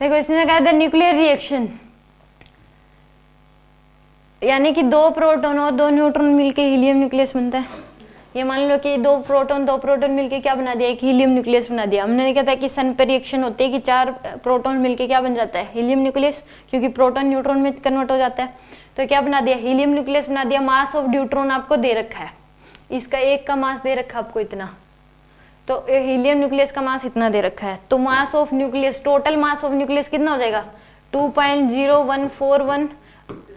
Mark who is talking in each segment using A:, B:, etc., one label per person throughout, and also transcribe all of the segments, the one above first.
A: देखो इसने कहा था न्यूक्लियर रिएक्शन, यानी कि 2 प्रोटॉन और 2 न्यूट्रॉन मिलके हीलियम न्यूक्लियस बनता है। ये मान लो कि 2 प्रोटॉन मिलके क्या बना दिया, एक हीलियम न्यूक्लियस बना दिया। हमने क्या था कि सन पे रिएक्शन होती है कि 4 प्रोटॉन मिलके क्या बन जाता है, हीलियम न्यूक्लियस, क्योंकि प्रोटॉन न्यूट्रॉन में कन्वर्ट हो जाता है। तो क्या बना दिया, हीलियम न्यूक्लियस बना दिया। मास ऑफ ड्यूट्रॉन आपको दे रखा है, इसका एक का मास दे रखा है आपको इतना, तो हीलियम न्यूक्लियस का मास इतना दे रखा है। तो mass of nucleus, total mass of nucleus कितना हो जाएगा, 2.0141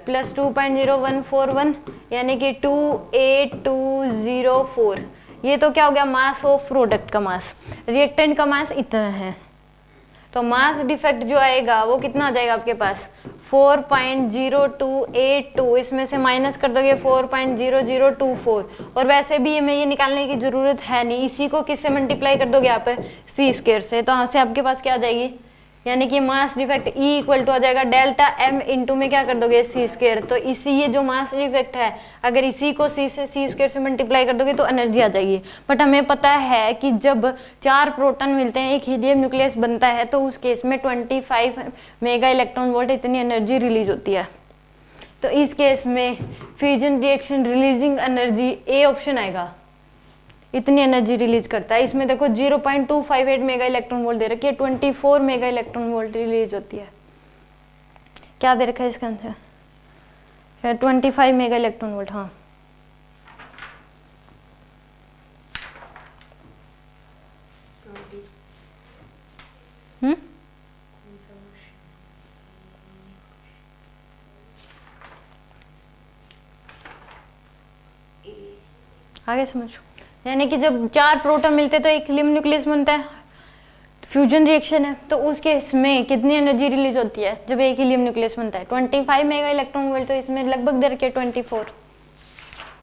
A: प्लस 2.0141 यानी कि 28204। ये तो क्या हो गया, मास ऑफ प्रोडक्ट का मास। रिएक्टेंट का मास इतना है, तो मास डिफेक्ट जो आएगा वो कितना आ जाएगा आपके पास, 4.0282। इसमें से माइनस कर दोगे 4.0024। और वैसे भी हमें ये निकालने की जरूरत है नहीं, इसी को किससे मल्टीप्लाई कर दोगे आप, सी स्क्वायर से। तो यहाँ से आपके पास क्या आ जाएगी, यानी कि mass defect E equal to आ जाएगा डेल्टा एम इंटू में क्या कर दोगे, सी स्क्वायर। तो इसी ये जो मास डिफेक्ट है, अगर इसी को सी स्क्वायर से मल्टीप्लाई कर दोगे तो एनर्जी आ जाएगी। बट हमें पता है कि जब 4 प्रोटॉन मिलते हैं, एक हीलियम न्यूक्लियस बनता है, तो उस केस में 25 मेगा इलेक्ट्रॉन वोल्ट इतनी एनर्जी रिलीज होती है। तो इस केस में fusion reaction releasing energy A option आएगा, इतनी एनर्जी रिलीज करता है। इसमें देखो 0.258 मेगा इलेक्ट्रॉन वोल्ट दे रखी है, 24 मेगा इलेक्ट्रॉन वोल्ट रिलीज होती है। क्या दे रखा है इसका आंसर, 25 मेगा इलेक्ट्रॉन वोल्ट। हाँ आगे समझो, यानी कि जब 4 प्रोटॉन मिलते हैं तो एक हीलियम न्यूक्लियस बनता है, फ्यूजन रिएक्शन है, तो उस केस में कितनी एनर्जी रिलीज होती है जब एक हीलियम न्यूक्लियस बनता है, 25 मेगा इलेक्ट्रॉन वोल्ट। तो इसमें लगभग दे रखे 24।